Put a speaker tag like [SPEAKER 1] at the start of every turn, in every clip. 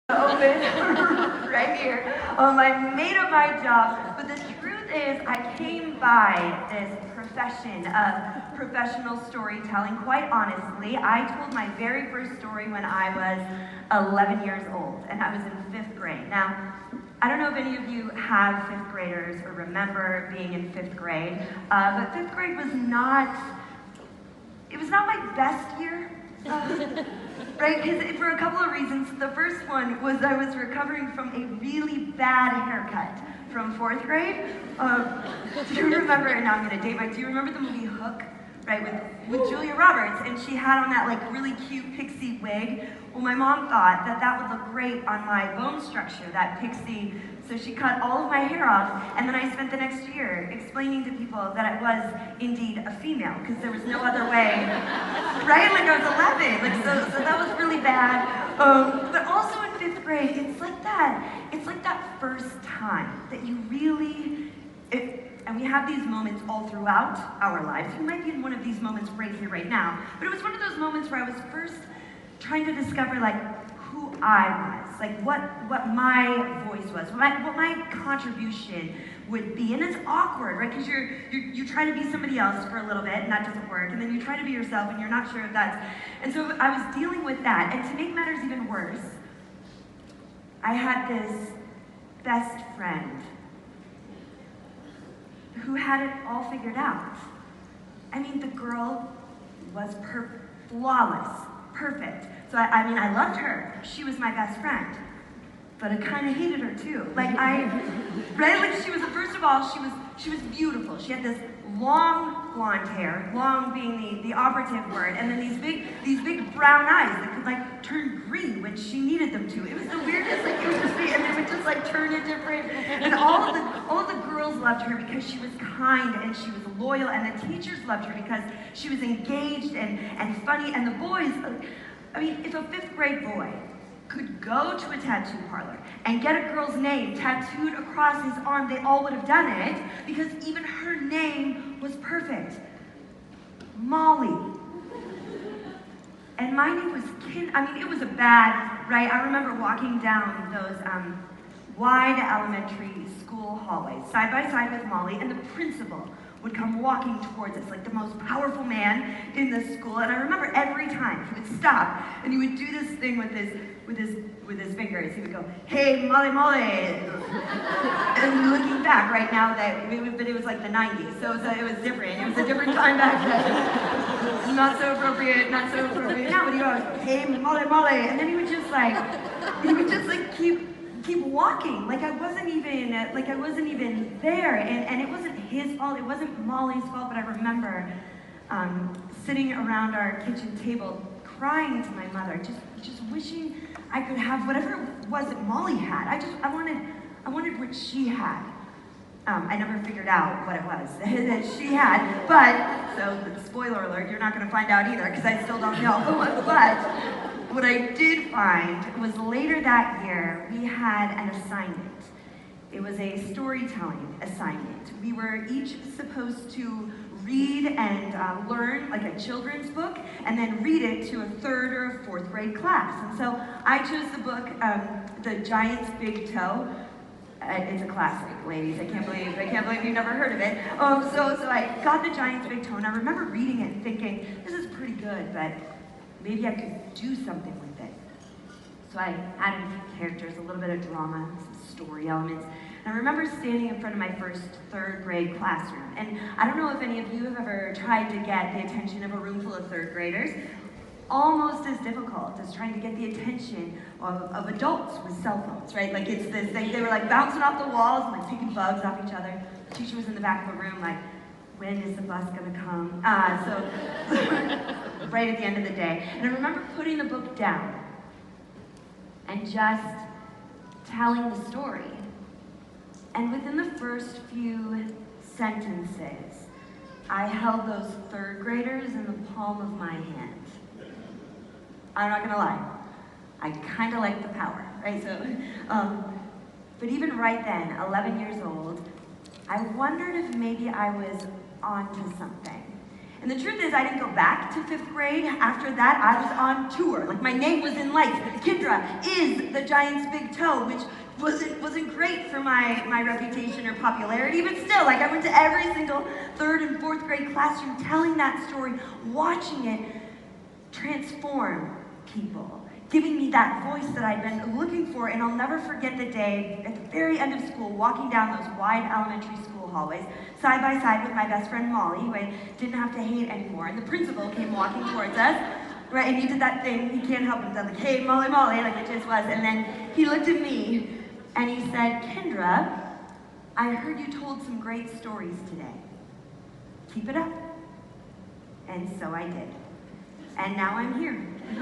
[SPEAKER 1] Open right here. I made up my job, but the truth is I came by this profession of professional storytelling. Quite honestly, I told my very first story when I was 11 years old, and I was in 5th grade. Now, I don't know if any of you have 5th graders or remember being in 5th grade, but 5th grade was not my best year. Right, because for a couple of reasons. The first one was I was recovering from a really bad haircut from 4th grade. Do you remember, and now I'm going to date do you remember the movie Hook? Right, with Julia Roberts, and she had on that like really cute pixie wig. Well, my mom thought that that would look great on my bone structure, that pixie, so she cut all of my hair off, and then I spent the next year explaining to people that I was indeed a female, because there was no other way, right? Like I was 11, like so that was really bad. But also in 5th grade, it's like that first time that you really, and we have these moments all throughout our lives. You might be in one of these moments right here, right now. But it was one of those moments where I was first trying to discover like who I was, like what my voice was, what my contribution would be. And it's awkward, right? Because you try to be somebody else for a little bit, and that doesn't work. And then you try to be yourself, and you're not sure if that's. And so I was dealing with that. And to make matters even worse, I had this best friend who had it all figured out. I mean, the girl was flawless, perfect. So I mean, I loved her. She was my best friend. But I kind of hated her too. Like right? Like she was, first of all, she was beautiful. She had this long blonde hair, long being the operative word, and then these big brown eyes that could like turn green when she needed them to. It was the weirdest, like it was just and they would just like turn it different. And all of the girls loved her because she was kind and she was loyal, and the teachers loved her because she was engaged and funny, and the boys, I mean, if a 5th grade boy could go to a tattoo parlor and get a girl's name tattooed across his arm, they all would have done it because even her name was perfect. Molly. And my name was I mean, it was a bad, right? I remember walking down those wide elementary school hallways, side by side with Molly, and the principal would come walking towards us like the most powerful man in the school. And I remember every time he would stop and he would do this thing with his fingers. He would go, "Hey, Molly, Molly," and looking back right now, but it was like the 90s, so it was different. It was a different time back then. Not so appropriate now. But he goes, "Hey, Molly, Molly," and then he would just like keep walking, like I wasn't even there, and it wasn't his fault, it wasn't Molly's fault, but I remember sitting around our kitchen table crying to my mother, just wishing I could have whatever it was that Molly had. I wanted what she had. I never figured out what it was that she had, but, so spoiler alert, you're not going to find out either, because I still don't know, but what I did find was later that year, we had an assignment. It was a storytelling assignment. We were each supposed to read and learn like a children's book, and then read it to a 3rd or a 4th grade class. And so I chose the book, The Giant's Big Toe. It's a classic, ladies. I can't believe you've never heard of it. So I got The Giant's Big Toe, and I remember reading it and thinking, this is pretty good, but maybe I could do something with it. So I added a few characters, a little bit of drama, some story elements. And I remember standing in front of my first 3rd grade classroom. And I don't know if any of you have ever tried to get the attention of a room full of 3rd graders. Almost as difficult as trying to get the attention of adults with cell phones, right? Like it's this thing, they were like bouncing off the walls and like picking bugs off each other. The teacher was in the back of the room like, when is the bus gonna come? So right at the end of the day. And I remember putting the book down and just telling the story. And within the first few sentences, I held those 3rd graders in the palm of my hand. I'm not gonna lie, I kind of like the power, right? So, but even right then, 11 years old, I wondered if maybe I was onto something. And the truth is, I didn't go back to 5th grade. After that, I was on tour. Like, my name was in lights. Kindra is the Giant's big toe, which wasn't great for my reputation or popularity, but still, like, I went to every single 3rd and 4th grade classroom telling that story, watching it transform people, giving me that voice that I'd been looking for. And I'll never forget the day at the very end of school, walking down those wide elementary school hallways, side by side with my best friend Molly, who I didn't have to hate anymore. And the principal came walking towards us, right? And he did that thing, he can't help himself, like, hey, Molly, Molly, like it just was. And then he looked at me and he said, Kindra, I heard you told some great stories today. Keep it up. And so I did. And now I'm here. It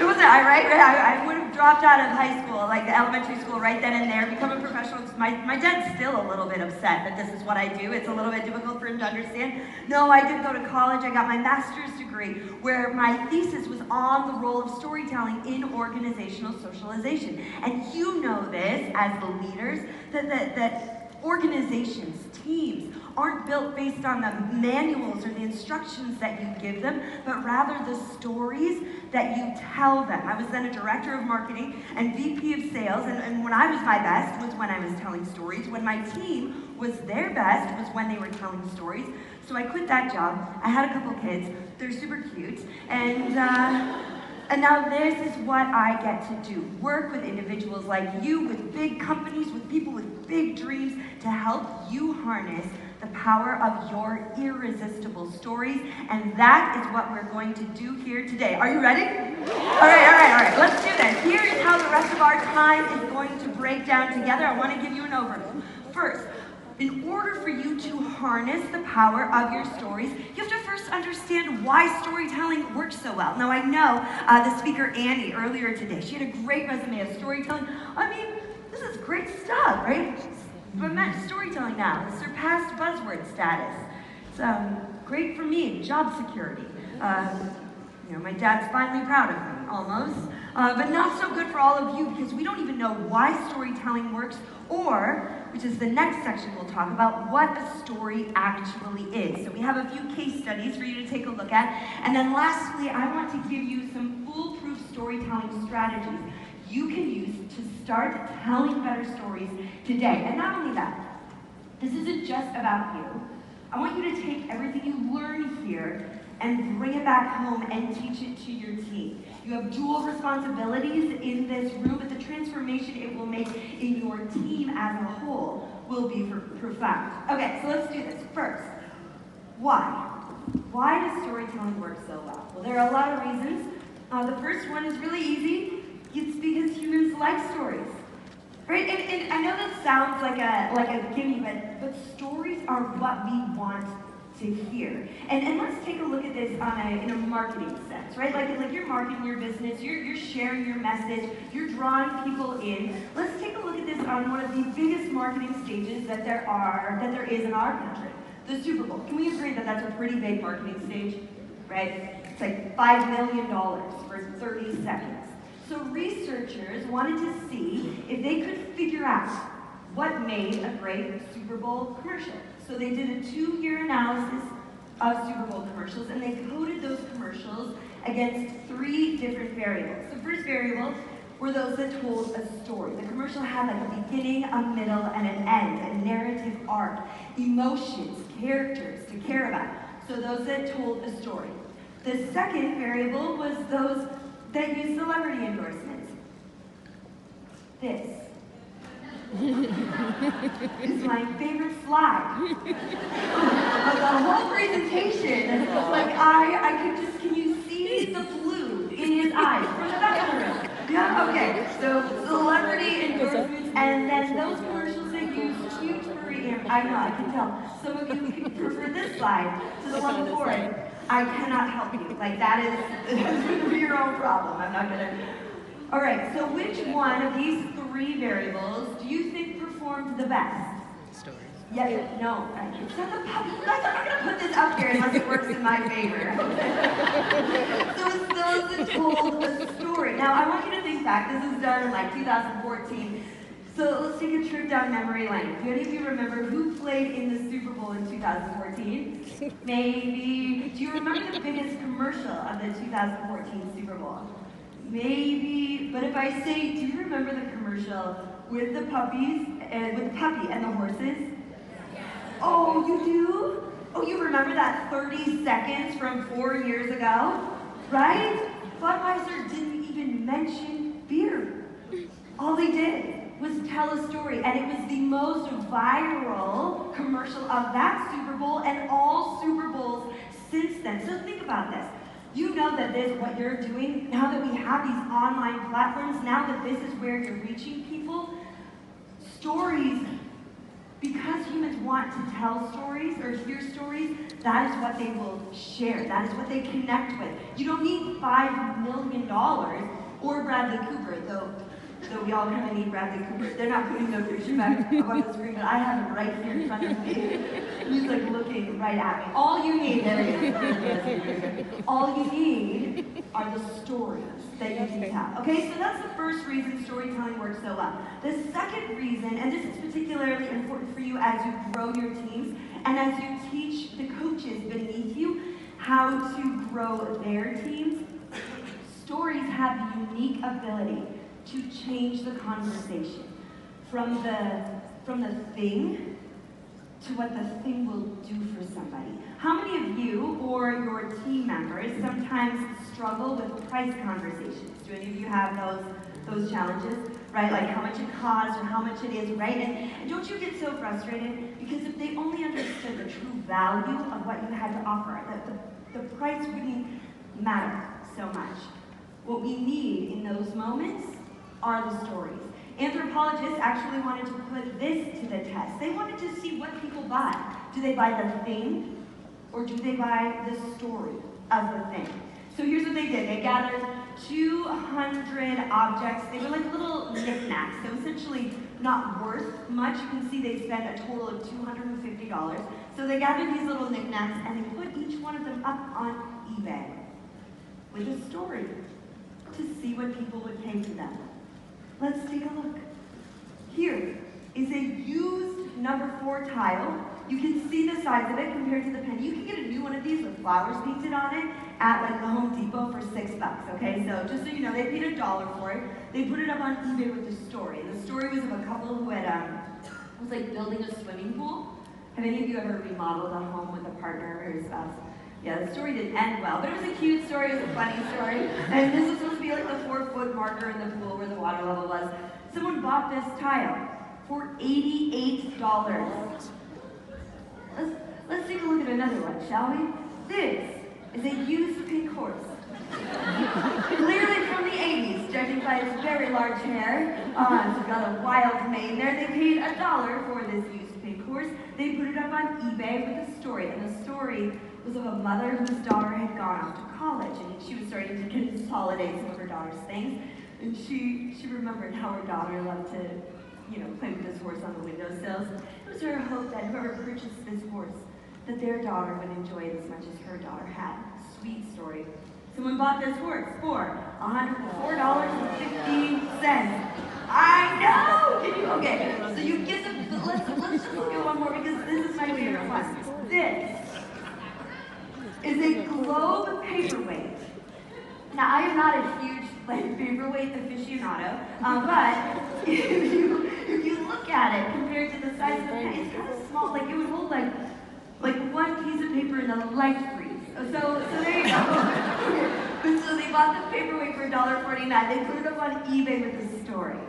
[SPEAKER 1] wasn't I, right? I would have dropped out of high school, like the elementary school, right then and there, become a professional. My dad's still a little bit upset that this is what I do. It's a little bit difficult for him to understand. No, I did go to college. I got my master's degree, where my thesis was on the role of storytelling in organizational socialization. And you know this as the leaders, that organizations, teams, aren't built based on the manuals or the instructions that you give them, but rather the stories that you tell them. I was then a director of marketing and VP of sales, and when I was my best was when I was telling stories. When my team was their best was when they were telling stories. So I quit that job. I had a couple kids. They're super cute. And now this is what I get to do. Work with individuals like you, with big companies, with people with big dreams, to help you harness the power of your irresistible stories. And that is what we're going to do here today. Are you ready? All right. Let's do this. Here is how the rest of our time is going to break down together. I want to give you an overview. First, in order for you to harness the power of your stories, you have to first understand why storytelling works so well. Now, I know the speaker, Annie, earlier today, she had a great resume of storytelling. I mean, this is great stuff, right? But storytelling now has surpassed buzzword status. It's great for me, job security. My dad's finally proud of me, almost. But not so good for all of you, because we don't even know why storytelling works, or, which is the next section we'll talk about, what a story actually is. So we have a few case studies for you to take a look at. And then lastly, I want to give you some foolproof storytelling strategies you can use to start telling better stories today. And not only that, this isn't just about you. I want you to take everything you learn here and bring it back home and teach it to your team. You have dual responsibilities in this room, but the transformation it will make in your team as a whole will be profound. Okay, so let's do this. First, why? Why does storytelling work so well? Well, there are a lot of reasons. The first one is really easy. It's because humans like stories, right? And I know that sounds like a gimme, but stories are what we want to hear. And let's take a look at this in a marketing sense, right? Like you're marketing your business, you're sharing your message, you're drawing people in. Let's take a look at this on one of the biggest marketing stages that there is in our country, the Super Bowl. Can we agree that that's a pretty big marketing stage, right? It's like $5 million for 30 seconds. So researchers wanted to see if they could figure out what made a great Super Bowl commercial. So they did a 2-year analysis of Super Bowl commercials, and they coded those commercials against 3 different variables. The first variable were those that told a story. The commercial had like a beginning, a middle, and an end, a narrative arc, emotions, characters to care about. So those that told a story. The second variable was those that use celebrity endorsements. This is my favorite slide of the whole presentation. Like can you see the blue in his eyes from the back of the room? Yeah, okay. So celebrity endorsements, and then those commercials that use huge furry I know, I can tell. Some of you prefer this slide to the one before it. I cannot help you. Like that's your own problem. I'm not gonna. All right. So which one of these 3 variables do you think performed the best?
[SPEAKER 2] Stories.
[SPEAKER 1] Yeah. No. It's not the puppy. You guys are not gonna put this up here unless it works in my favor. So it's those that told a story. Now I want you to think back. This was done in like 2014. So let's take a trip down memory lane. Do any of you remember who played in the Super Bowl in 2014? Maybe. Do you remember the biggest commercial of the 2014 Super Bowl? Maybe. But if I say, do you remember the commercial with the puppies, and with the puppy and the horses? Oh, you do? Oh, you remember that 30 seconds from 4 years ago? Right? Budweiser didn't even mention beer. All they did was tell a story, and it was the most viral commercial of that Super Bowl and all Super Bowls since then. So think about this. You know that this, what you're doing, now that we have these online platforms, now that this is where you're reaching people, stories, because humans want to tell stories or hear stories, that is what they will share. That is what they connect with. You don't need $5 million or Bradley Cooper, though we all kind of need Bradley Cooper. They're not putting no picture back up on the screen, but I have him right here in front of me. He's like looking right at me. All you need, there he is. All you need are the stories that you can tell. Okay, so that's the first reason storytelling works so well. The second reason, and this is particularly important for you as you grow your teams and as you teach the coaches beneath you how to grow their teams, stories have the unique ability to change the conversation from the thing to what the thing will do for somebody. How many of you or your team members sometimes struggle with price conversations? Do any of you have those challenges? Right, like how much it costs or how much it is, right? And don't you get so frustrated? Because if they only understood the true value of what you had to offer, the price wouldn't matter so much. What we need in those moments are the stories. Anthropologists actually wanted to put this to the test. They wanted to see what people buy. Do they buy the thing, or do they buy the story of the thing? So here's what they did. They gathered 200 objects. They were like little knickknacks, so essentially not worth much. You can see they spent a total of $250. So they gathered these little knickknacks, and they put each one of them up on eBay with a story to see what people would pay for them. Let's take a look. Here is a used number 4 tile. You can see the size of it compared to the penny. You can get a new one of these with flowers painted on it at like the Home Depot for $6, okay? So just so you know, they paid $1 for it. They put it up on eBay with the story. The story was of a couple who had, was like building a swimming pool. Have any of you ever remodeled a home with a partner or a spouse? Yeah, the story didn't end well, but it was a cute story, it was a funny story. And this was supposed to be like the 4-foot marker in the pool where the water level was. Someone bought this tile for $88. Let's take a look at another one, shall we? This is a used pink horse. Clearly from the 80s, judging by its very large hair. It's got a wild mane there. They paid $1 for this used pink horse. They put it up on eBay with a story, and the story was of a mother whose daughter had gone off to college, and she was starting to consolidate some of her daughter's things, and she remembered how her daughter loved to, play with this horse on the windowsills. It was her hope that whoever purchased this horse, that their daughter would enjoy it as much as her daughter had. Sweet story. Someone bought this horse for $104.50. I know! Can you, okay, so you get the, let's just look at one more because this is my favorite one. This is a globe paperweight. Now, I am not a huge paperweight aficionado, but if you look at it compared to the size of the pen, it's kind of small. Like it would hold like one piece of paper in a light freeze. So there you go. So they bought the paperweight for $1.49. They put it up on eBay with the story.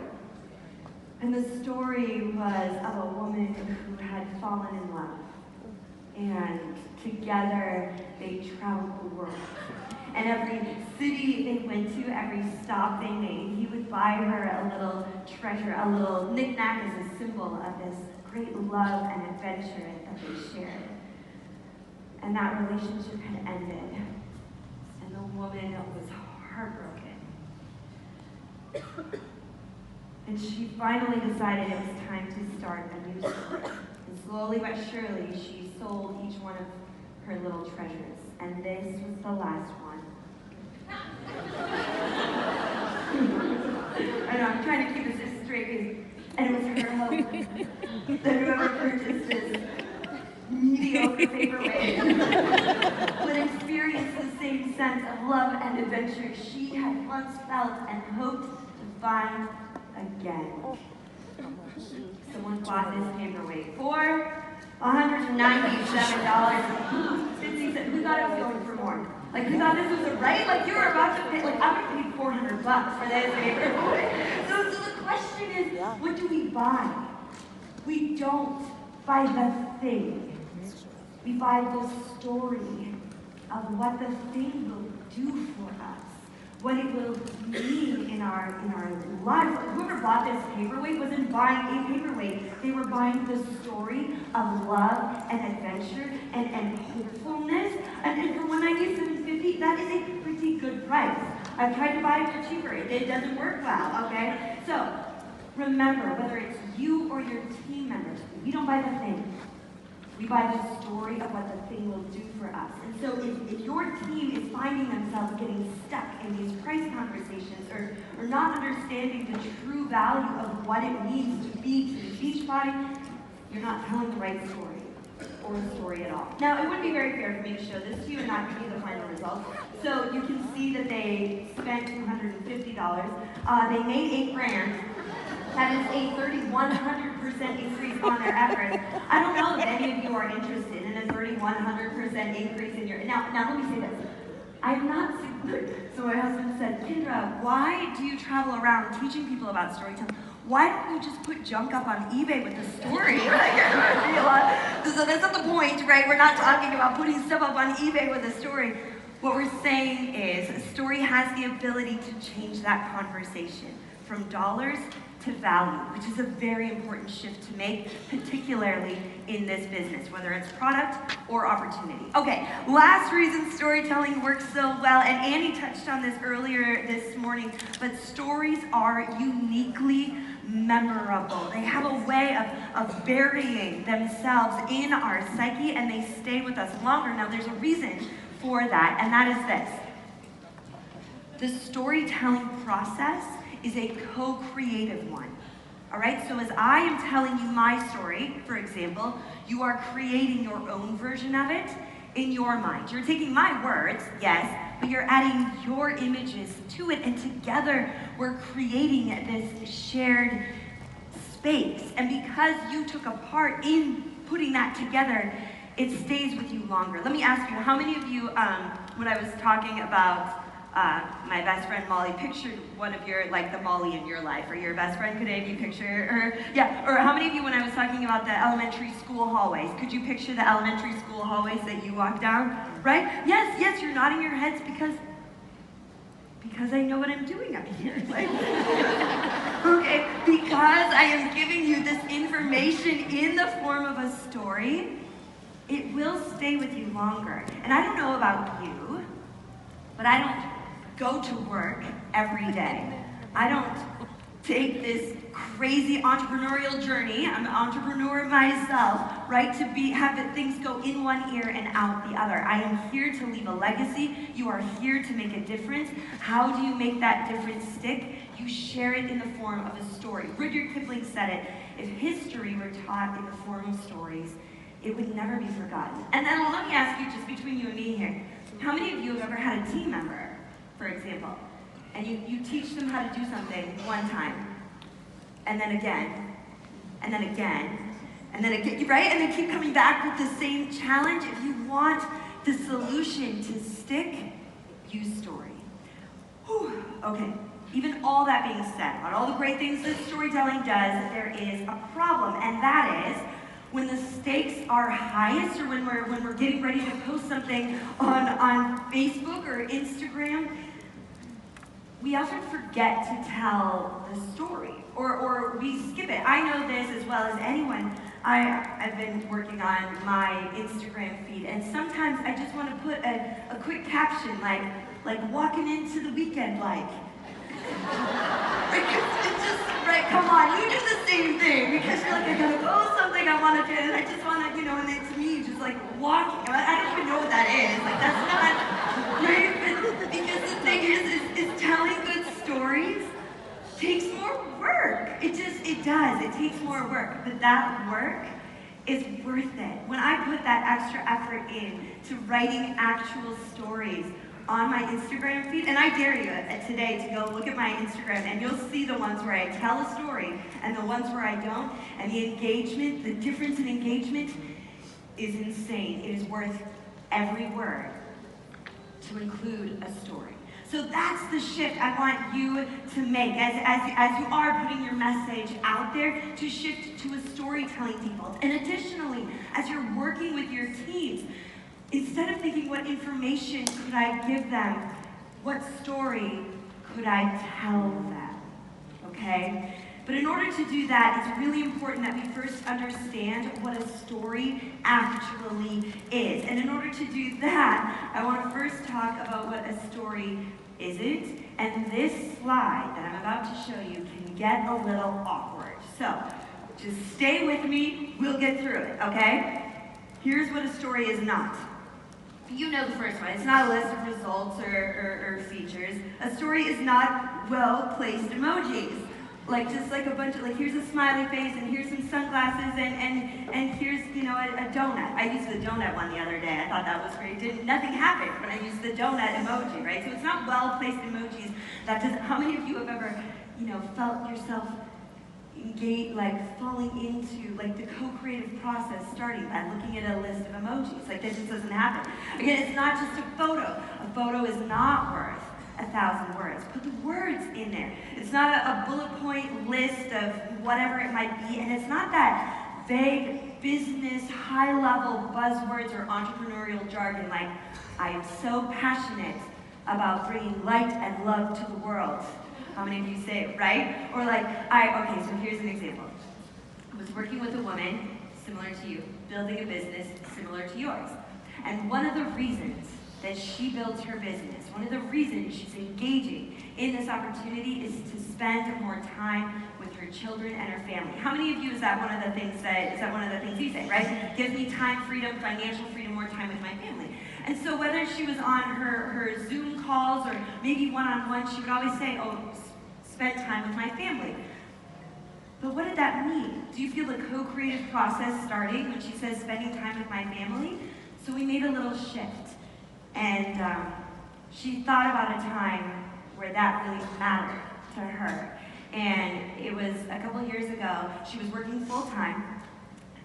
[SPEAKER 1] And the story was of a woman who had fallen in love. And together they traveled the world. And every city they went to, every stop they made, he would buy her a little treasure, a little knickknack as a symbol of this great love and adventure that they shared. And that relationship had ended. And the woman was heartbroken. And she finally decided it was time to start a new story. And slowly but surely, she sold each one of her little treasures. And this was the last one. I know, I'm trying to keep this straight because And it was her hope that whoever purchased this mediocre paperweight would experience the same sense of love and adventure she had once felt and hoped to find again. Someone bought this paperweight for $197.50. Who thought it was going for more? Like, who thought this was a right? Like, you were about to pay, like, I'm going to pay $400 for this paperweight. So the question is, what do we buy? We don't buy the thing. We buy the story of what the thing will do for us, what it will mean in our lives. Whoever bought this paperweight wasn't buying a paperweight. They were buying the story of love and adventure and hopefulness. And for $197.50, that is a pretty good price. I've tried to buy it for cheaper. It doesn't work well, okay? So remember, whether it's you or your team members, we don't buy the thing. We buy the story of what the thing will do for us. And so if your team is finding themselves getting stuck in these price conversations or not understanding the true value of what it means to be to the beach body, you're not telling the right story or a story at all. Now, it wouldn't be very fair for me to show this to you and not give you the final results. So you can see that they spent $250. They made $8,000. That is a 3,100% increase on their efforts. I don't know if any of you are interested in a 3,100% increase in your... Now let me say this. I'm not... So my husband said, Kindra, why do you travel around teaching people about storytelling? Why don't you just put junk up on eBay with the story? So that's not the point, right? We're not talking about putting stuff up on eBay with a story. What we're saying is a story has the ability to change that conversation from dollars to value, which is a very important shift to make, particularly in this business, whether it's product or opportunity. Okay, last reason storytelling works so well, and Annie touched on this earlier this morning, but stories are uniquely memorable. They have a way of burying themselves in our psyche, and they stay with us longer. Now, there's a reason for that, and that is this. The storytelling process is a co-creative one. All right, so as I am telling you my story, for example, you are creating your own version of it in your mind. You're taking my words, yes, but you're adding your images to it, and together we're creating this shared space. And because you took a part in putting that together, it stays with you longer. Let me ask you, how many of you, when I was talking about my best friend Molly, pictured one of your, like the Molly in your life, or your best friend? Could any of you picture her? Yeah, or how many of you, when I was talking about the elementary school hallways, could you picture the elementary school hallways that you walk down, right? Yes, you're nodding your heads because I know what I'm doing up here. Like, okay, because I am giving you this information in the form of a story, it will stay with you longer. And I don't know about you, but I don't go to work every day. I don't take this crazy entrepreneurial journey. I'm an entrepreneur myself, right? To have things go in one ear and out the other. I am here to leave a legacy. You are here to make a difference. How do you make that difference stick? You share it in the form of a story. Rudyard Kipling said it, if history were taught in the form of stories, it would never be forgotten. And then let me ask you, just between you and me here, how many of you have ever had a team member, for example, and you teach them how to do something one time, and then again, and then again, and then again, right? And they keep coming back with the same challenge. If you want the solution to stick, use story. Whew. Okay, even all that being said, about all the great things that storytelling does, there is a problem, and that is when the stakes are highest, or when we're getting ready to post something on Facebook or Instagram, we often forget to tell the story, or we skip it. I know this as well as anyone. I've been working on my Instagram feed, and sometimes I just want to put a quick caption like walking into the weekend like. It's just, right, come on, you do the same thing, because you're like, I gotta post something I want to do, and I just want to, and it's me just like walking. I don't even know what that is. Like, that's not, right? Because the thing is telling good stories takes more work. It does. It takes more work, but that work is worth it. When I put that extra effort in to writing actual stories on my Instagram feed, and I dare you today to go look at my Instagram and you'll see the ones where I tell a story and the ones where I don't, and the engagement, the difference in engagement is insane. It is worth every word to include a story. So that's the shift I want you to make as you are putting your message out there, to shift to a storytelling default. And additionally, as you're working with your teams, instead of thinking what information could I give them, what story could I tell them, okay? But in order to do that, it's really important that we first understand what a story actually is. And in order to do that, I want to first talk about what a story isn't. And this slide that I'm about to show you can get a little awkward. So just stay with me, we'll get through it, okay? Here's what a story is not. You know the first one. It's not a list of results or features. A story is not well-placed emojis. Like, just like a bunch of, like, here's a smiley face, and here's some sunglasses, and here's, you know, a donut. I used the donut one the other day. I thought that was great. Nothing happened when I used the donut emoji, right? So it's not well-placed emojis. That doesn't, how many of you have ever, you know, felt yourself engage, like, falling into, like, the co-creative process starting by looking at a list of emojis? Like, that just doesn't happen. Again, it's not just a photo. A photo is not worth 1,000 words. Put the words in there. It's not a bullet point list of whatever it might be, and it's not that vague business, high-level buzzwords or entrepreneurial jargon like, I am so passionate about bringing light and love to the world. How many of you say it, right? Or like, okay, so here's an example. I was working with a woman, similar to you, building a business similar to yours. And one of the reasons that she builds her business, one of the reasons she's engaging in this opportunity is to spend more time with her children and her family. How many of you is that one of the things you say, right? Gives me time, freedom, financial freedom, more time with my family. And so whether she was on her Zoom calls or maybe one-on-one, she would always say, oh, spend time with my family. But what did that mean? Do you feel the co-creative process starting when she says spending time with my family? So we made a little shift. And she thought about a time where that really mattered to her. And it was a couple years ago. She was working full-time,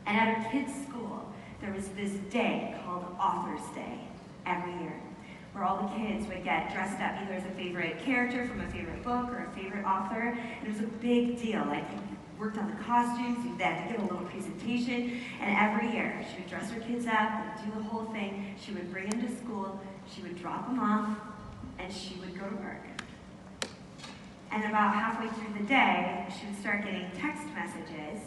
[SPEAKER 1] and at her kids' school, there was this day called Author's Day every year, where all the kids would get dressed up either as a favorite character from a favorite book or a favorite author. And it was a big deal. Like, worked on the costumes, they had to give a little presentation, and every year she would dress her kids up and do the whole thing. She would bring them to school, she would drop them off, and she would go to work. And about halfway through the day, she would start getting text messages,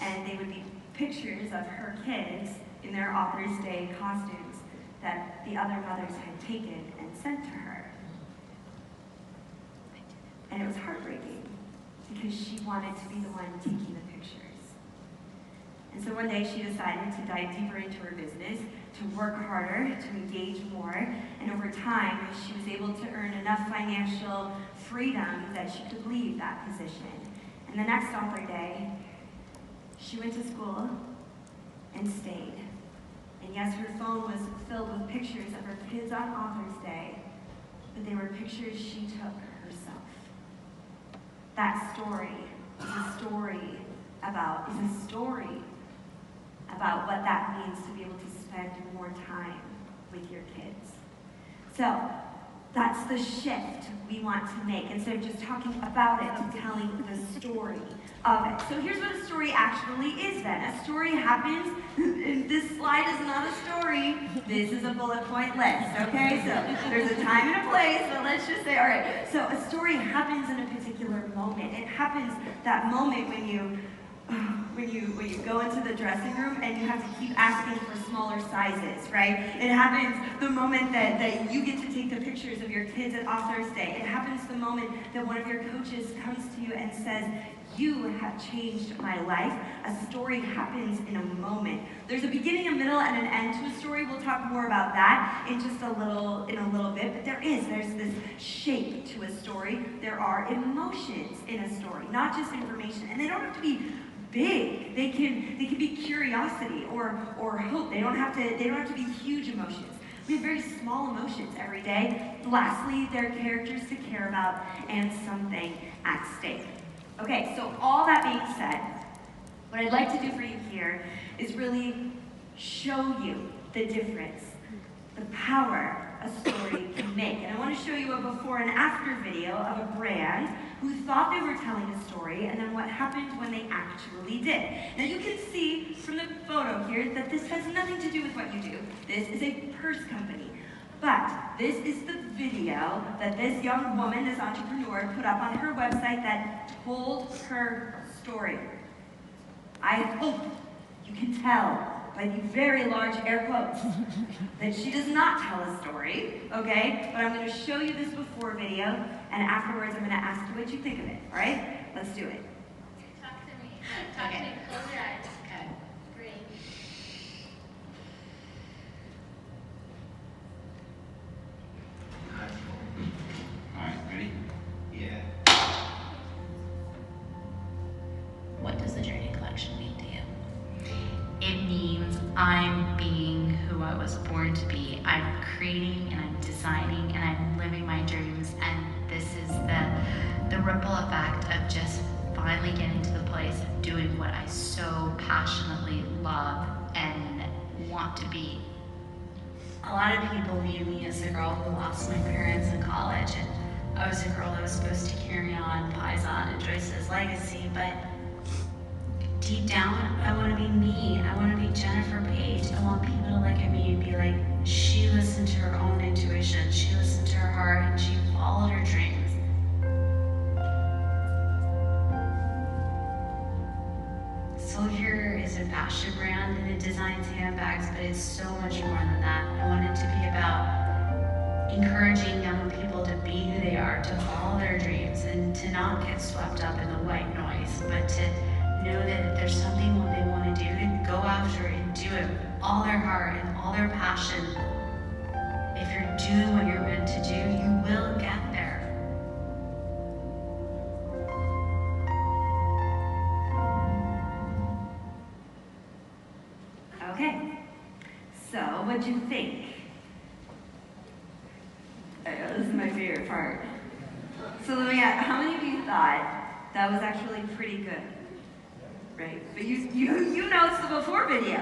[SPEAKER 1] and they would be pictures of her kids in their Author's Day costumes that the other mothers had taken and sent to her. And it was heartbreaking, because she wanted to be the one taking the pictures. And so one day she decided to dive deeper into her business, to work harder, to engage more, and over time she was able to earn enough financial freedom that she could leave that position. And the next Author Day, she went to school and stayed. And yes, her phone was filled with pictures of her kids on Author's Day, but they were pictures she took herself. That story is a story about what that means to be able to spend more time with your kids. So that's the shift we want to make. Instead of just talking about it, to telling the story of it. So here's what a story actually is then. A story happens, this slide is not a story, this is a bullet point list, okay? So there's a time and a place, but let's just say, all right, so a story happens in a particular moment. It happens that moment when you when you go into the dressing room and you have to keep asking for smaller sizes, right? It happens the moment that you get to take the pictures of your kids at Author's Day. It happens the moment that one of your coaches comes to you and says, "You have changed my life." A story happens in a moment. There's a beginning, a middle, and an end to a story. We'll talk more about that in a little bit, but there's this shape to a story. There are emotions in a story, not just information. And they don't have to be big. They can be curiosity or hope. They don't have to be huge emotions. We have very small emotions every day. Lastly, there are characters to care about and something at stake. Okay, so all that being said, what I'd like to do for you here is really show you the difference, the power a story can make. And I want to show you a before and after video of a brand who thought they were telling a story and then what happened when they actually did. Now you can see from the photo here that this has nothing to do with what you do. This is a purse company. But this is the video that this young woman, this entrepreneur, put up on her website that told her story. I hope you can tell by the very large air quotes that she does not tell a story, okay? But I'm going to show you this before video, and afterwards I'm going to ask you what you think of it, all right? Let's do it.
[SPEAKER 2] Talk to me. Talk to me. Close your eyes.
[SPEAKER 3] Okay.
[SPEAKER 2] Breathe.
[SPEAKER 3] Alright, ready?
[SPEAKER 4] Yeah.
[SPEAKER 3] What does the Journey Collection mean to you? It means I'm being who I was born to be. I'm creating and I'm designing and I'm living my dreams, and this is the ripple effect of just finally getting to the place of doing what I so passionately love and want to be.
[SPEAKER 5] A lot of people view me as a girl who lost my parents in college, and I was a girl that was supposed to carry on Paisan and Joyce's legacy, but deep down, I want to be me. I want to be Jennifer Page. I want people to look at me and be like, she listened to her own intuition, she listened to her heart, and she followed her dreams. Soldier is a fashion brand and it designs handbags, but it's so much more than that. I want it to be about encouraging young people to be who they are, to follow their dreams, and to not get swept up in the white noise, but to know that if there's something what they want to do, to go after it and do it with all their heart and all their passion. If you're doing what you're meant to do, you will get there.
[SPEAKER 1] Okay, so what'd you think? This is my favorite part. So let me ask, how many of you thought that was actually pretty good? Right, but you know it's the before video.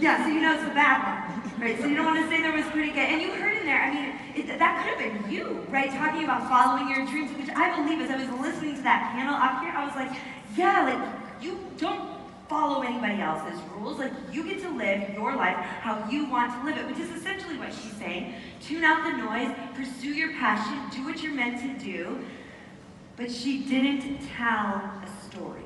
[SPEAKER 1] Yeah, so you know it's the bad one, right? So you don't want to say there was pretty good. And you heard in there, I mean, that could have been you, right? Talking about following your dreams, which I believe as I was listening to that panel up here, I was like, yeah, like you don't follow anybody else's rules. Like you get to live your life how you want to live it, which is essentially what she's saying. Tune out the noise, pursue your passion, do what you're meant to do. But she didn't tell a story.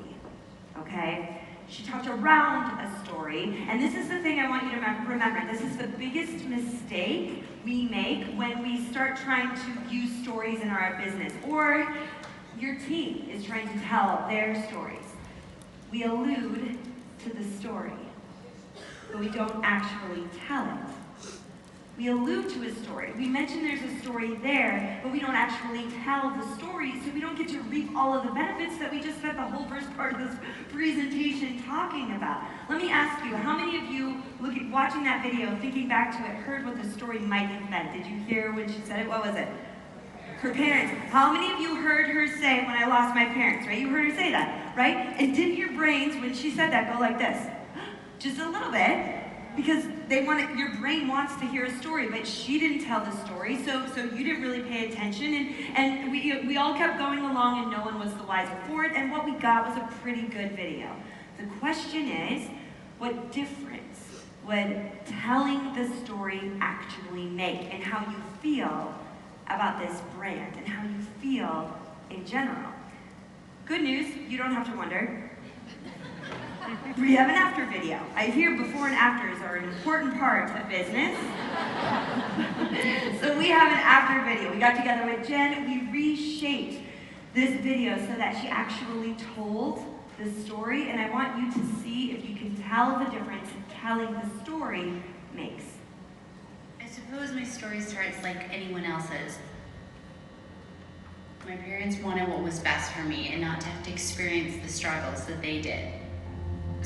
[SPEAKER 1] Okay? She talked around a story, and this is the thing I want you to remember. This is the biggest mistake we make when we start trying to use stories in our business, or your team is trying to tell their stories. We allude to the story, but we don't actually tell it. We allude to a story. We mention there's a story there, but we don't actually tell the story, so we don't get to reap all of the benefits that we just spent the whole first part of this presentation talking about. Let me ask you, how many of you, watching that video, thinking back to it, heard what the story might have meant? Did you hear when she said it? What was it? Her parents. How many of you heard her say, when I lost my parents, right? You heard her say that, right? And didn't your brains, when she said that, go like this? Just a little bit. Because your brain wants to hear a story, but she didn't tell the story, so you didn't really pay attention, and we all kept going along and no one was the wiser for it, and what we got was a pretty good video. The question is, what difference would telling the story actually make, and how you feel about this brand, and how you feel in general? Good news, you don't have to wonder. We have an after video. I hear before and afters are an important part of business. So we have an after video. We got together with Jen, we reshaped this video so that she actually told the story, and I want you to see if you can tell the difference telling the story makes.
[SPEAKER 5] I suppose my story starts like anyone else's. My parents wanted what was best for me and not to have to experience the struggles that they did.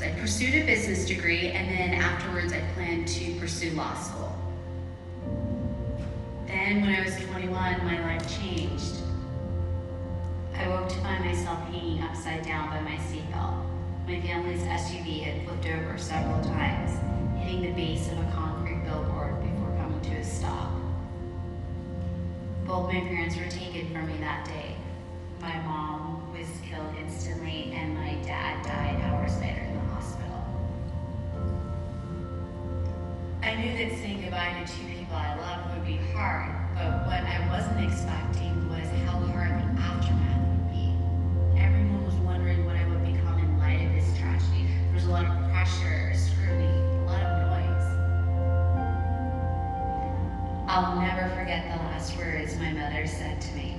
[SPEAKER 5] I pursued a business degree, and then afterwards I planned to pursue law school. Then when I was 21, my life changed. I woke to find myself hanging upside down by my seatbelt. My family's SUV had flipped over several times, hitting the base of a concrete billboard before coming to a stop. Both my parents were taken from me that day. My mom was killed instantly, and my dad died hours later in the hospital. I knew that saying goodbye to two people I loved would be hard, but what I wasn't expecting was how hard the aftermath would be. Everyone was wondering what I would become in light of this tragedy. There was a lot of pressure, scrutiny, a lot of noise. I'll never forget the last words my mother said to me.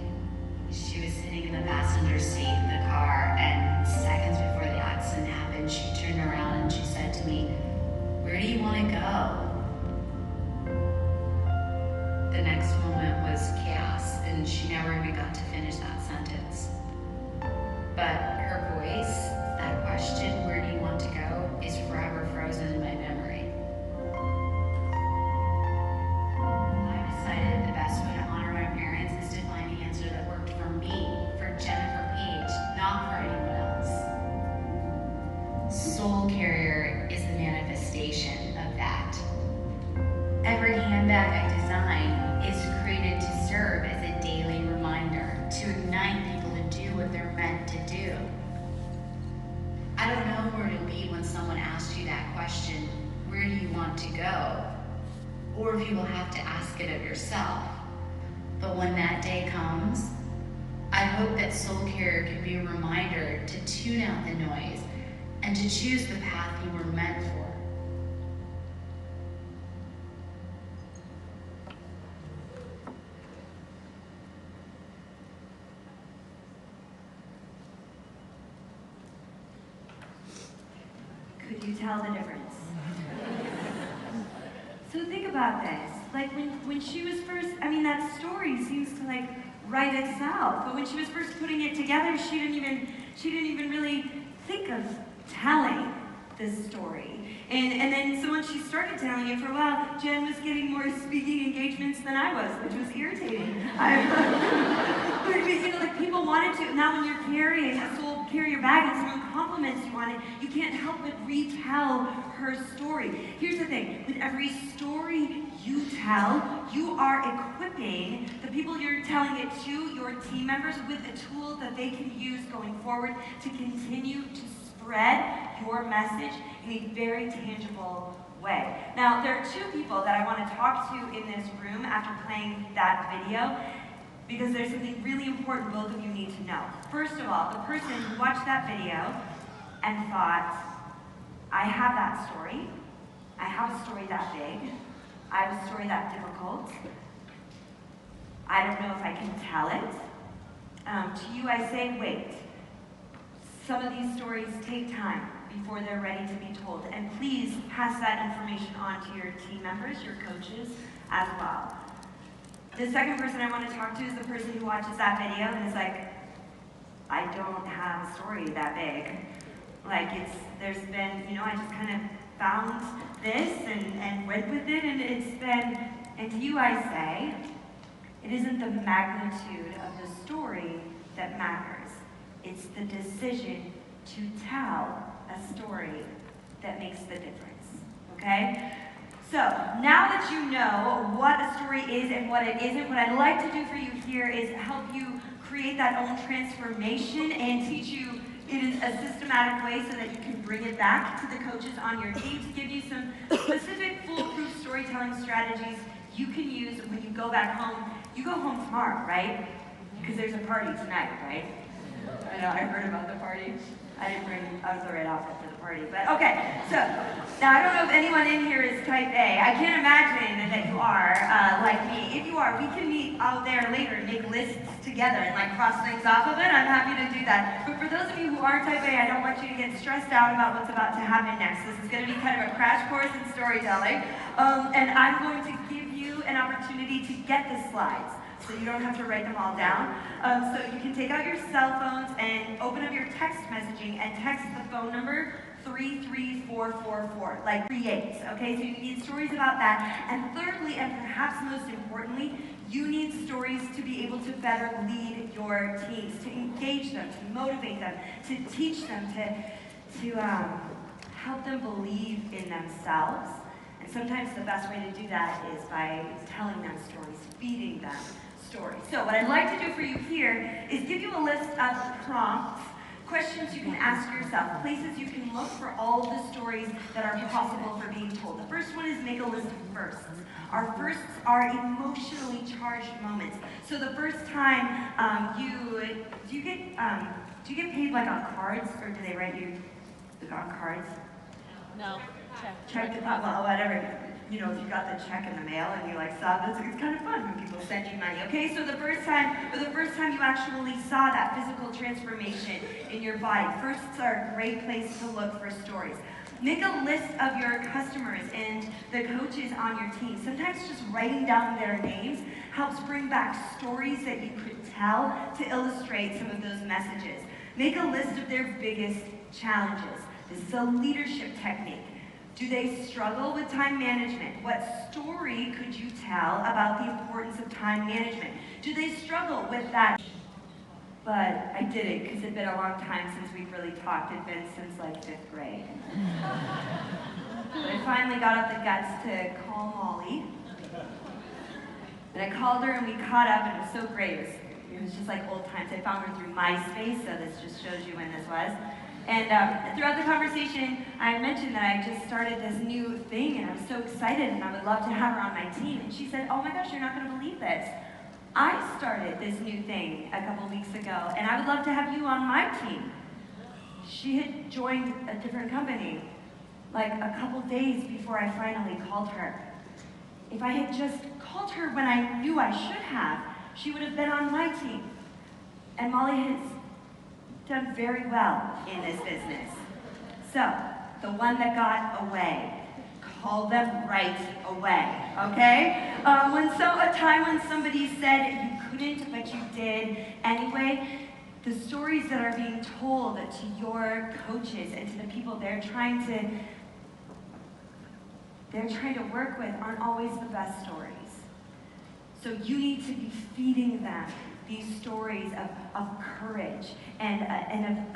[SPEAKER 5] She was sitting in the passenger seat of the car, and seconds before the accident happened, she turned around and she said to me, "Where do you want to go?" The next moment was chaos, and she never even got to finish that sentence. But her voice, that question, "Where do you want to go?" is forever frozen in my memory. I decided the best way to honor my parents is to find the answer that worked for me, for Jennifer Page, not for anyone else. Soul Carrier is the manifestation of that. Every handbag I design is created to serve as a daily reminder, to ignite people to do what they're meant to do. I don't know where to be when someone asks you that question, "Where do you want to go?" Or if you will have to ask it of yourself. But when that day comes, I hope that Soul Carrier can be a reminder to tune out the noise and to choose the path you were meant for.
[SPEAKER 1] Could you tell the difference? So think about this. Like when she was first, that story seems to like write itself. But when she was first putting it together, she didn't even really think of telling this story. And then so when she started telling it for a while, Jen was getting more speaking engagements than I was, which was irritating. But like people wanted to. Now when you're carrying a Soul Carrier bag and someone compliments you on it, you can't help but retell her story. Here's the thing: with every story you tell, you are equipping the people you're telling it to, your team members, with a tool that they can use going forward to continue to spread your message in a very tangible way. Now, there are two people that I want to talk to in this room after playing that video, because there's something really important both of you need to know. First of all, the person who watched that video and thought, "I have that story. I have a story that big. I have a story that difficult. I don't know if I can tell it." To you, I say, wait. Some of these stories take time before they're ready to be told. And please pass that information on to your team members, your coaches, as well. The second person I want to talk to is the person who watches that video and is like, "I don't have a story that big." Like there's been, I just kind of found this and went with it, and to you I say, it isn't the magnitude of the story that matters. It's the decision to tell a story that makes the difference, okay? So, now that you know what a story is and what it isn't, what I'd like to do for you here is help you create that own transformation and teach you in a systematic way so that you can bring it back to the coaches on your team to give you some specific foolproof storytelling strategies you can use when you go back home. You go home tomorrow, right? Because there's a party tonight, right? know, I heard about the party. I was the right outfit for the party. But okay, so now I don't know if anyone in here is type A. I can't imagine that you are like me. If you are, we can meet out there later and make lists together and like cross things off of it. I'm happy to do that. But for those of you who are type A, I don't want you to get stressed out about what's about to happen next. This is going to be kind of a crash course in storytelling. And I'm going to give you an opportunity to get the slides, so you don't have to write them all down. So you can take out your cell phones and open up your text messaging and text the phone number 33444, like 38, okay? So you need stories about that. And thirdly, and perhaps most importantly, you need stories to be able to better lead your teams, to engage them, to motivate them, to teach them, to help them believe in themselves. And sometimes the best way to do that is by telling them stories, feeding them stories. So what I'd like to do for you here is give you a list of prompts, questions you can ask yourself, places you can look for all of the stories that are possible for being told. The first one is make a list of firsts. Our firsts are emotionally charged moments. So the first time do you get paid like on cards, or do they write you on cards?
[SPEAKER 2] No.
[SPEAKER 1] Check, well, whatever. You know, if you got the check in the mail and you like saw this, it's kind of fun when people send you money. Okay, so the first time you actually saw that physical transformation in your body, firsts are a great place to look for stories. Make a list of your customers and the coaches on your team. Sometimes just writing down their names helps bring back stories that you could tell to illustrate some of those messages. Make a list of their biggest challenges. This is a leadership technique. Do they struggle with time management? What story could you tell about the importance of time management? Do they struggle with that? But I did it because it's been a long time since we've really talked. It's been since like 5th grade. But I finally got up the guts to call Molly. And I called her and we caught up, and it was so great. It was just like old times. I found her through MySpace, so this just shows you when this was. And throughout the conversation, I mentioned that I just started this new thing, and I was so excited, and I would love to have her on my team. And she said, "Oh my gosh, you're not going to believe this. I started this new thing a couple weeks ago, and I would love to have you on my team." She had joined a different company like a couple days before I finally called her. If I had just called her when I knew I should have, she would have been on my team. And Molly has done very well in this business. So, the one that got away, call them right away, okay? A time when somebody said you couldn't, but you did anyway, the stories that are being told to your coaches and to the people they're trying to work with aren't always the best stories. So you need to be feeding them these stories of courage and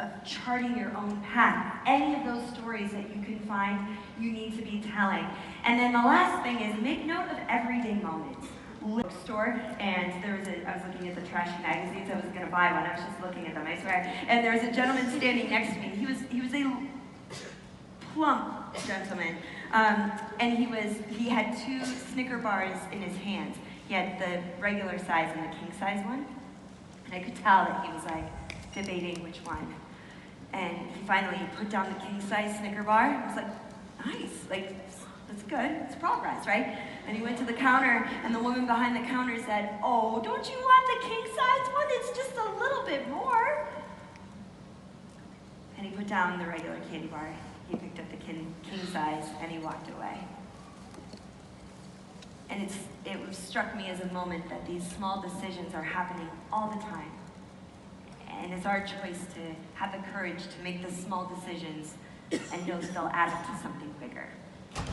[SPEAKER 1] of charting your own path. Any of those stories that you can find, you need to be telling. And then the last thing is make note of everyday moments. Bookstore, and I was looking at the trashy magazines. I wasn't going to buy one. I was just looking at them, I swear. And there was a gentleman standing next to me. He was a plump gentleman, and he had 2 Snicker bars in his hands. He had the regular size and the king size one. And I could tell that he was like debating which one. And he finally put down the king size Snicker bar. I was like, nice, like that's good, it's progress, right? And he went to the counter, and the woman behind the counter said, "Oh, don't you want the king size one? It's just a little bit more." And he put down the regular candy bar. He picked up the king size, and he walked away. And it struck me as a moment that these small decisions are happening all the time. And it's our choice to have the courage to make the small decisions and know that they'll add up to something bigger.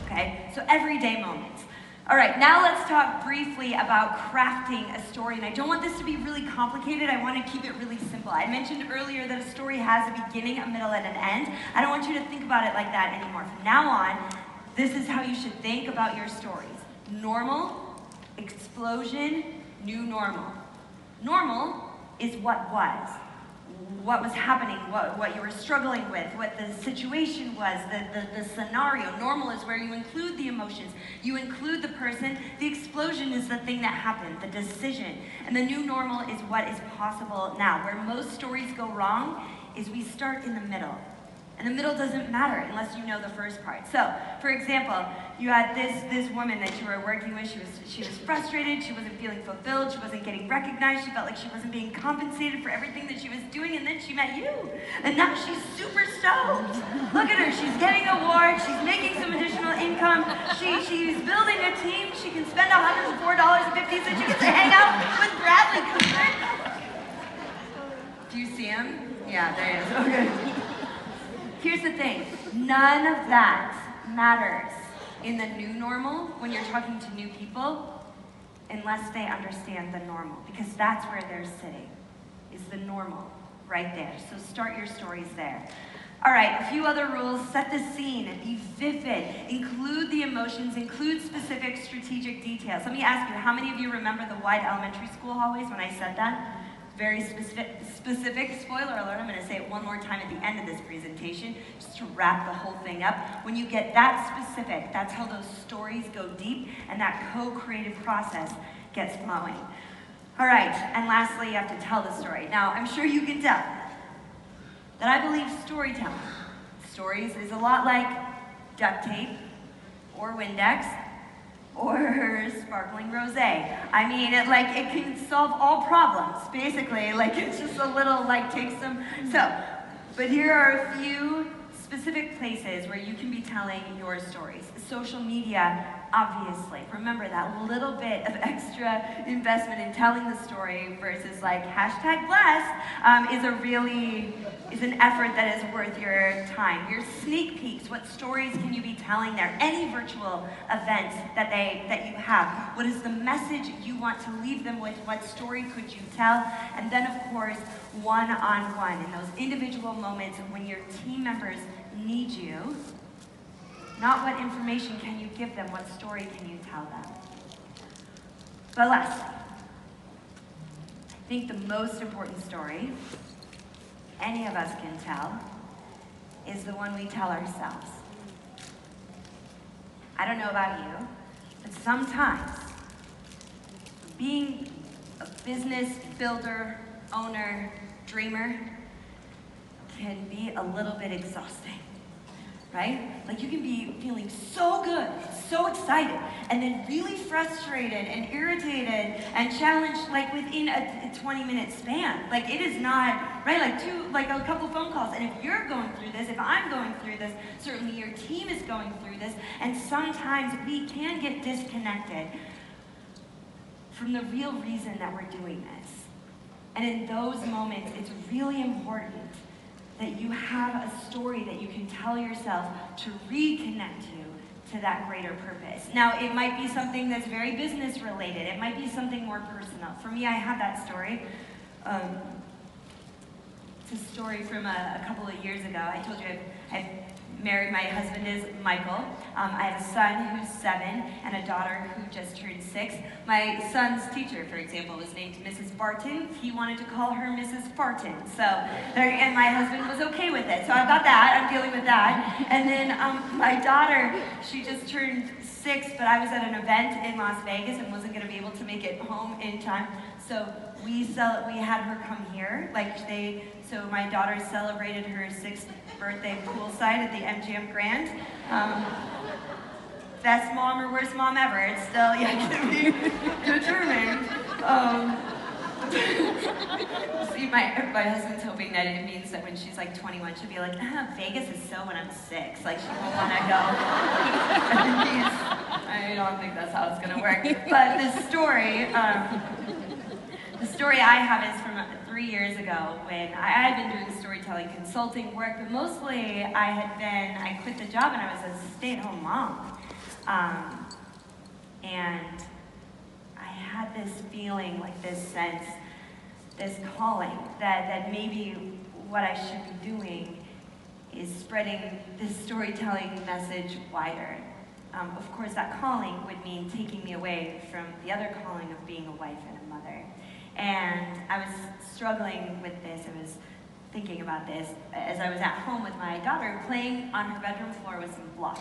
[SPEAKER 1] Okay? So everyday moments. All right, now let's talk briefly about crafting a story. And I don't want this to be really complicated. I want to keep it really simple. I mentioned earlier that a story has a beginning, a middle, and an end. I don't want you to think about it like that anymore. From now on, this is how you should think about your stories. Normal, explosion, new normal. Normal is what was. what was happening, what you were struggling with, what the situation was, the scenario. Normal is where you include the emotions, you include the person. The explosion is the thing that happened, the decision. And the new normal is what is possible now. Where most stories go wrong is we start in the middle. And the middle doesn't matter unless you know the first part. So, for example, you had this woman that you were working with. She was frustrated. She wasn't feeling fulfilled. She wasn't getting recognized. She felt like she wasn't being compensated for everything that she was doing. And then she met you, and now she's super stoked. Look at her. She's getting awards. She's making some additional income. She's building a team. She can spend $104.50. She gets to hang out with Bradley Cooper. Do you see him? Yeah, there he is. Okay. Here's the thing, none of that matters in the new normal when you're talking to new people unless they understand the normal, because that's where they're sitting, is the normal right there. So start your stories there. All right, a few other rules. Set the scene, be vivid, include the emotions, include specific strategic details. Let me ask you, how many of you remember the wide elementary school hallways when I said that? Very specific, spoiler alert, I'm going to say it one more time at the end of this presentation, just to wrap the whole thing up. When you get that specific, that's how those stories go deep, and that co-creative process gets flowing. All right, and lastly, you have to tell the story. Now, I'm sure you can tell that I believe stories is a lot like duct tape, or Windex, or sparkling rosé. I mean, it can solve all problems, basically. Like, it's just a little, take some. So, but here are a few specific places where you can be telling your stories. Social media, obviously. Remember that little bit of extra investment in telling the story versus #blessed is an effort that is worth your time. Your sneak peeks, what stories can you be telling there? Any virtual event that you have. What is the message you want to leave them with? What story could you tell? And then, of course, one-on-one, in those individual moments when your team members need you. Not what information can you give them, what story can you tell them? But lastly, I think the most important story any of us can tell is the one we tell ourselves. I don't know about you, but sometimes being a business builder, owner, dreamer can be a little bit exhausting. Right? Like, you can be feeling so good, so excited, and then really frustrated and irritated and challenged, within a 20-minute span. Like, it is not, right? A couple phone calls. And if you're going through this, if I'm going through this, certainly your team is going through this, and sometimes we can get disconnected from the real reason that we're doing this. And in those moments, it's really important that you have a story that you can tell yourself to reconnect you to that greater purpose. Now, it might be something that's very business related. It might be something more personal. For me, I have that story. It's a story from a couple of years ago. I told you I've married. My husband is Michael. I have a son who's 7 and a daughter who just turned 6. My son's teacher, for example, was named Mrs. Barton. He wanted to call her Mrs. Barton. And my husband was okay with it. So I've got that. I'm dealing with that. And then my daughter, she just turned 6, but I was at an event in Las Vegas and wasn't going to be able to make it home in time. So we had her come here. So my daughter celebrated her 6th birthday poolside at the MGM Grand. Best mom or worst mom ever. It's still yet to be determined. See, my husband's hoping that it means that when she's 21, she'll be like, Vegas is so when I'm 6. She won't want to go. I don't think that's how it's going to work. But the story I have is from 3 years ago when I had been doing storytelling consulting work, but mostly I quit the job and I was a stay-at-home mom. And I had this feeling, this sense, this calling, that maybe what I should be doing is spreading this storytelling message wider. Of course, that calling would mean taking me away from the other calling of being a wife and a mother. And I was struggling with this. It was thinking about this as I was at home with my daughter playing on her bedroom floor with some blocks.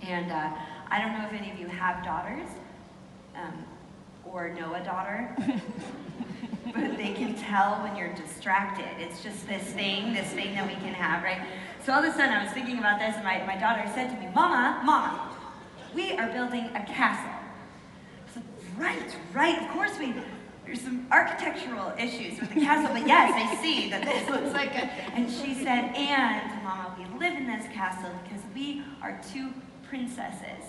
[SPEAKER 1] And I don't know if any of you have daughters or know a daughter, but they can tell when you're distracted. It's just this thing that we can have, right? So all of a sudden I was thinking about this, and my daughter said to me, Mama, we are building a castle. I said, right, of course there's some architectural issues with the castle, but yes, I see that this looks like a, and she said, and Mama, we live in this castle because we are two princesses.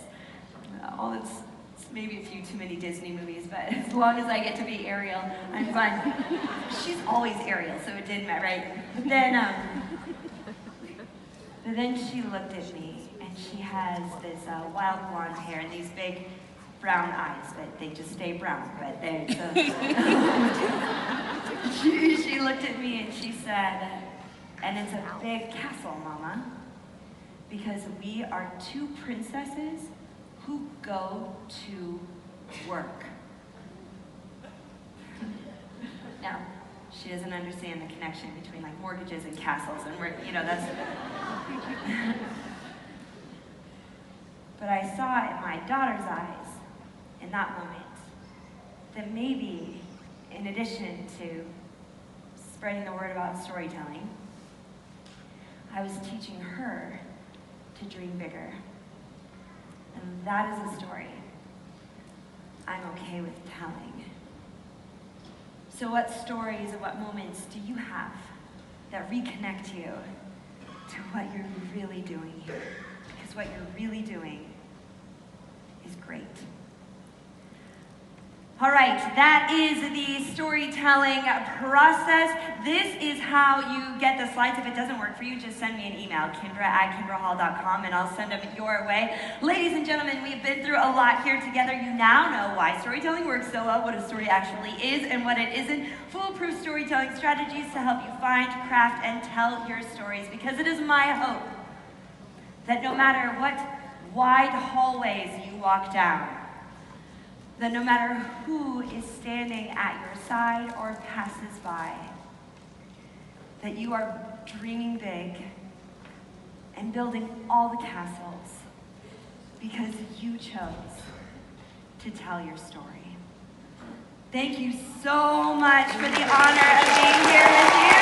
[SPEAKER 1] It's maybe a few too many Disney movies, but as long as I get to be Ariel, I'm fine. She's always Ariel, so it didn't matter, right? But then she looked at me, and she has this wild blonde hair and these big brown eyes, but they just stay brown, but they're so... she looked at me and she said, and it's a big castle, Mama, because we are two princesses who go to work. Now, she doesn't understand the connection between like mortgages and castles and work, that's... But I saw in my daughter's eyes, in that moment, that maybe, in addition to spreading the word about storytelling, I was teaching her to dream bigger. And that is a story I'm okay with telling. So what stories and what moments do you have that reconnect you to what you're really doing here? Because what you're really doing is great. All right, that is the storytelling process. This is how you get the slides. If it doesn't work for you, just send me an email, kindra@kindrahall.com, and I'll send them your way. Ladies and gentlemen, we've been through a lot here together. You now know why storytelling works so well, what a story actually is and what it isn't. Foolproof storytelling strategies to help you find, craft, and tell your stories. Because it is my hope that no matter what wide hallways you walk down, that no matter who is standing at your side or passes by, that you are dreaming big and building all the castles because you chose to tell your story. Thank you so much for the honor of being here with you.